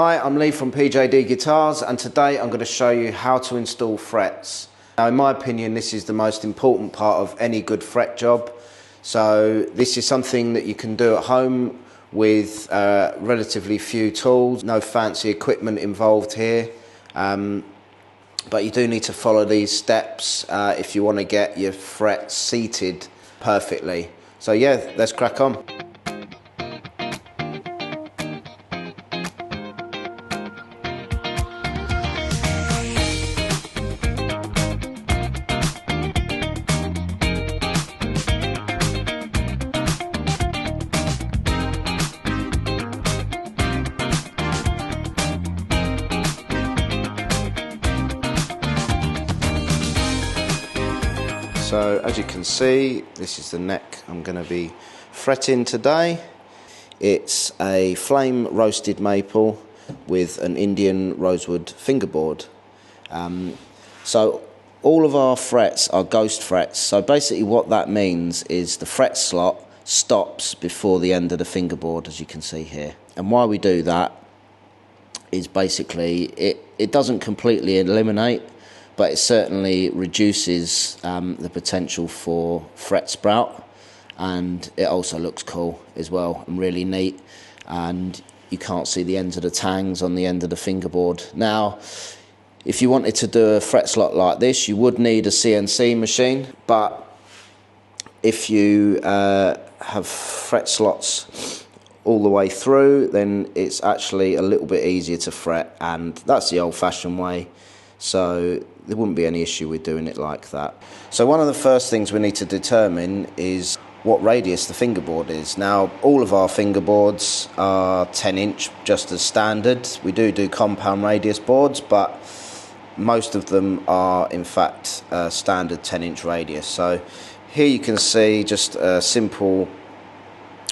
Hi, I'm Lee from PJD Guitars, and today I'm going to show you how to install frets. Now, in my opinion, this is the most important part of any good fret job. So this is something that you can do at home with relatively few tools, no fancy equipment involved here. But you do need to follow these steps if you want to get your frets seated perfectly. So yeah, let's crack on. So as you can see, this is the neck I'm going to be fretting today. It's a flame roasted maple with an Indian rosewood fingerboard. So all of our frets are ghost frets. So basically what that means is the fret slot stops before the end of the fingerboard, as you can see here. And why we do that is basically it doesn't completely eliminate, but it certainly reduces the potential for fret sprout, and it also looks cool as well and really neat, and you can't see the ends of the tangs on the end of the fingerboard. Now, if you wanted to do a fret slot like this, you would need a CNC machine, but if you have fret slots all the way through, then it's actually a little bit easier to fret, and that's the old-fashioned way. So there wouldn't be any issue with doing it like that. So one of the first things we need to determine is what radius the fingerboard is. Now, all of our fingerboards are 10-inch, just as standard. We do compound radius boards, but most of them are in fact standard 10-inch radius. So here you can see just a simple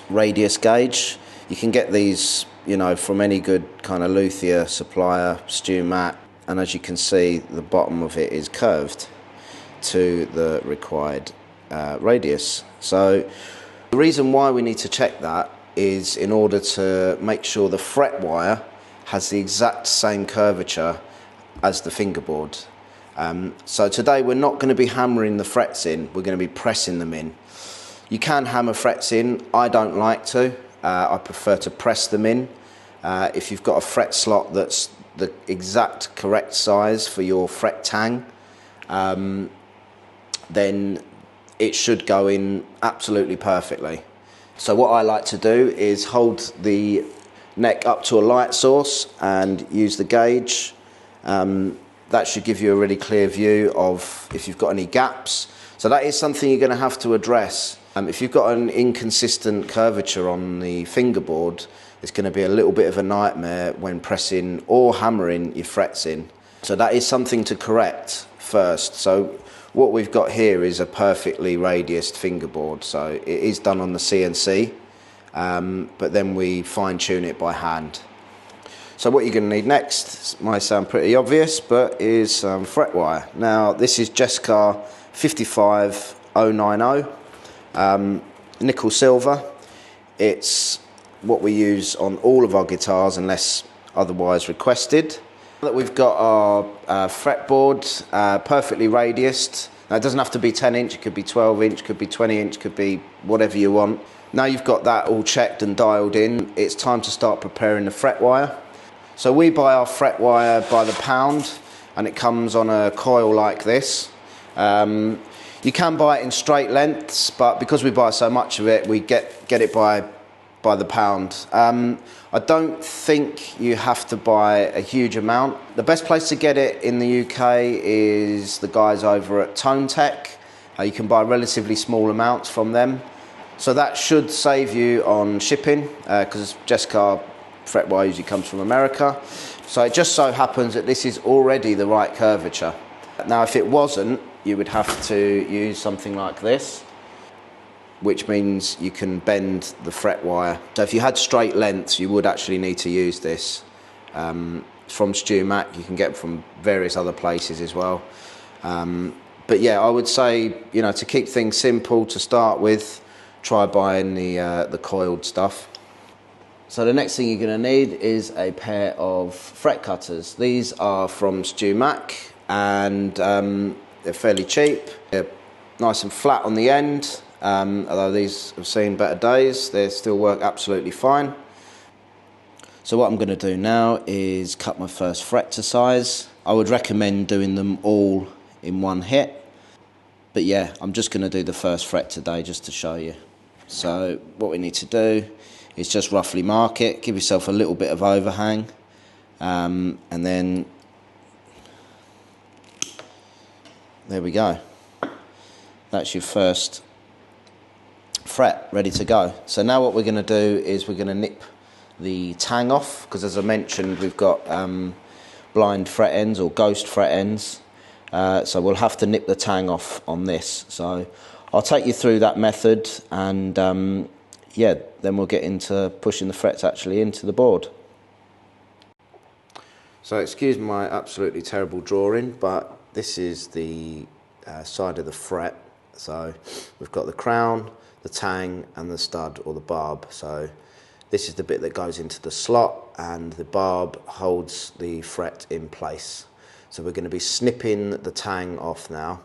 radius gauge. You can get these, you know, from any good kind of luthier supplier, StewMac. And as you can see, the bottom of it is curved to the required radius. So the reason why we need to check that is in order to make sure the fret wire has the exact same curvature as the fingerboard. So today we're not going to be hammering the frets in, we're going to be pressing them in. You can hammer frets in, I don't like to. I prefer to press them in. If you've got a fret slot that's the exact correct size for your fret tang, then it should go in absolutely perfectly. So what I like to do is hold the neck up to a light source and use the gauge. That should give you a really clear view of if you've got any gaps. So that is something you're going to have to address. If you've got an inconsistent curvature on the fingerboard, it's going to be a little bit of a nightmare when pressing or hammering your frets in. So that is something to correct first. So what we've got here is a perfectly radiused fingerboard. So it is done on the CNC, but then we fine tune it by hand. So what you're going to need next, might sound pretty obvious, but is some fret wire. Now this is Jescar 55090, nickel silver. It's what we use on all of our guitars unless otherwise requested. That we've got our fretboard perfectly radiused. Now it doesn't have to be 10-inch, it could be 12-inch, could be 20-inch, could be whatever you want. Now you've got that all checked and dialed in, it's time to start preparing the fret wire. So we buy our fret wire by the pound, and it comes on a coil like this. You can buy it in straight lengths, but because we buy so much of it, we get it by the pound. I don't think you have to buy a huge amount. The best place to get it in the UK is the guys over at Tone Tech. You can buy relatively small amounts from them. So that should save you on shipping, because Jescar fret wire usually comes from America. So it just so happens that this is already the right curvature. Now if it wasn't, you would have to use something like this, which means you can bend the fret wire. So if you had straight lengths, you would actually need to use this. From StewMac, you can get from various other places as well. But yeah, I would say, you know, to keep things simple to start with, try buying the coiled stuff. So the next thing you're going to need is a pair of fret cutters. These are from StewMac, and they're fairly cheap. They're nice and flat on the end, although these have seen better days, they still work absolutely fine. So what I'm going to do now is cut my first fret to size. I would recommend doing them all in one hit, but yeah, I'm just going to do the first fret today just to show you. So what we need to do is just roughly mark it, give yourself a little bit of overhang, and then there we go. That's your first fret ready to go. So now what we're going to do is we're going to nip the tang off, because as I mentioned, we've got blind fret ends or ghost fret ends, so we'll have to nip the tang off on this. So I'll take you through that method, and yeah, then we'll get into pushing the frets actually into the board. So excuse my absolutely terrible drawing, but this is the side of the fret. So we've got the crown, the tang and the stud or the barb. So this is the bit that goes into the slot, and the barb holds the fret in place. So we're going to be snipping the tang off now,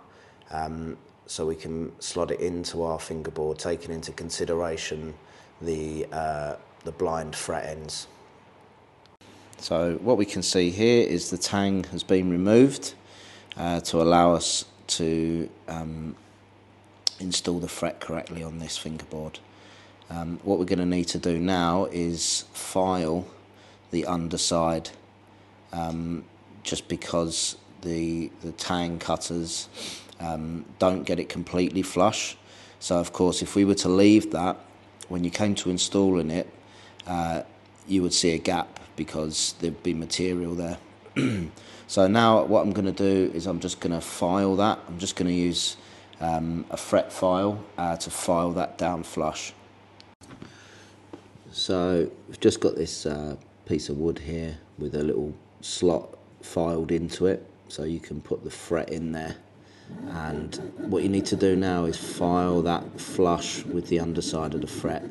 so we can slot it into our fingerboard, taking into consideration the blind fret ends. So what we can see here is the tang has been removed to allow us to install the fret correctly on this fingerboard. What we're going to need to do now is file the underside, just because the tang cutters don't get it completely flush. So of course, if we were to leave that, when you came to installing it, you would see a gap because there'd be material there. So now what I'm going to do is I'm just going to file that. I'm just going to use a fret file to file that down flush. So we've just got this piece of wood here with a little slot filed into it, so you can put the fret in there. And what you need to do now is file that flush with the underside of the fret.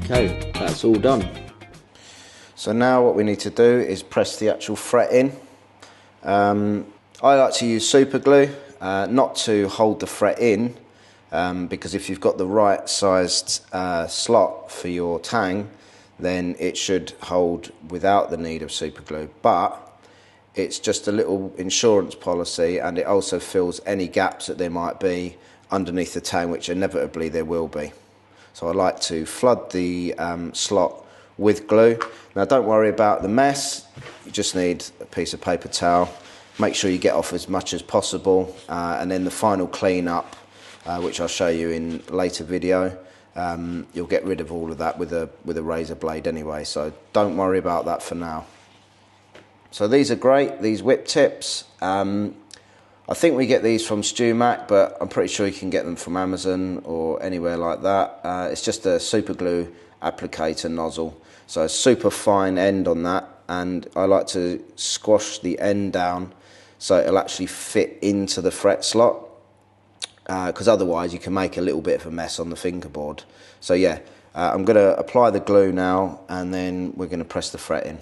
Okay, that's all done. So now what we need to do is press the actual fret in. I like to use super glue, not to hold the fret in, because if you've got the right sized slot for your tang, then it should hold without the need of super glue. But it's just a little insurance policy, and it also fills any gaps that there might be underneath the tang, which inevitably there will be. So I like to flood the slot with glue. Now don't worry about the mess, you just need a piece of paper towel. Make sure you get off as much as possible, and then the final clean up, which I'll show you in a later video, you'll get rid of all of that with a razor blade anyway, so don't worry about that for now. So these are great, these whip tips. I think we get these from StewMac, but I'm pretty sure you can get them from Amazon or anywhere like that. It's just a super glue applicator nozzle, so a super fine end on that, and I like to squash the end down so it'll actually fit into the fret slot, because otherwise you can make a little bit of a mess on the fingerboard. So yeah, I'm going to apply the glue now, and then we're going to press the fret in.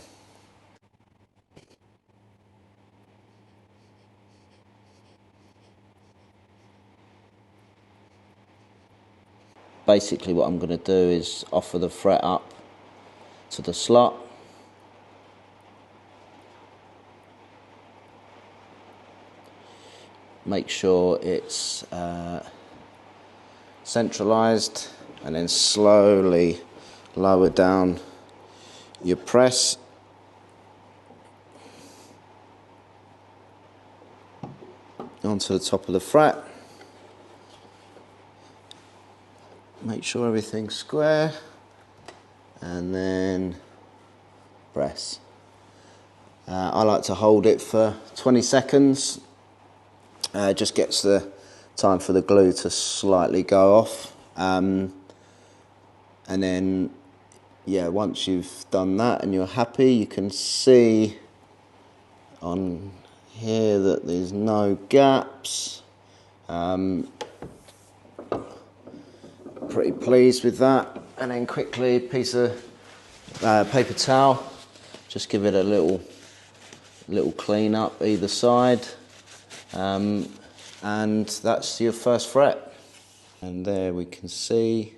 Basically what I'm going to do is offer the fret up to the slot, make sure it's centralized, and then slowly lower down your press. Onto the top of the fret. Make sure everything's square, and then press. I like to hold it for 20 seconds. Just gets the time for the glue to slightly go off, and then yeah, once you've done that and you're happy, you can see on here that there's no gaps. Pretty pleased with that. And then quickly, a piece of paper towel, just give it a little clean up either side, and that's your first fret. And there we can see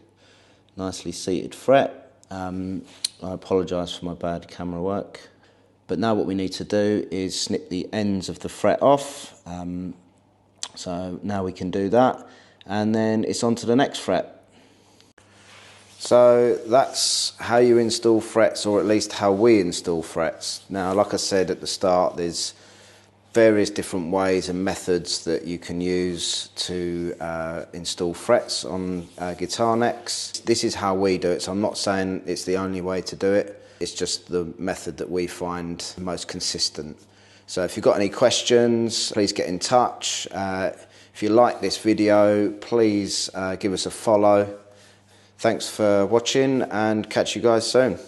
nicely seated fret. I apologise for my bad camera work, but now what we need to do is snip the ends of the fret off. So now we can do that, and then it's on to the next fret. So that's how you install frets, or at least how we install frets. Now, like I said at the start, there's various different ways and methods that you can use to install frets on guitar necks. This is how we do it, so I'm not saying it's the only way to do it. It's just the method that we find most consistent. So if you've got any questions, please get in touch. If you like this video, please give us a follow. Thanks for watching, and catch you guys soon.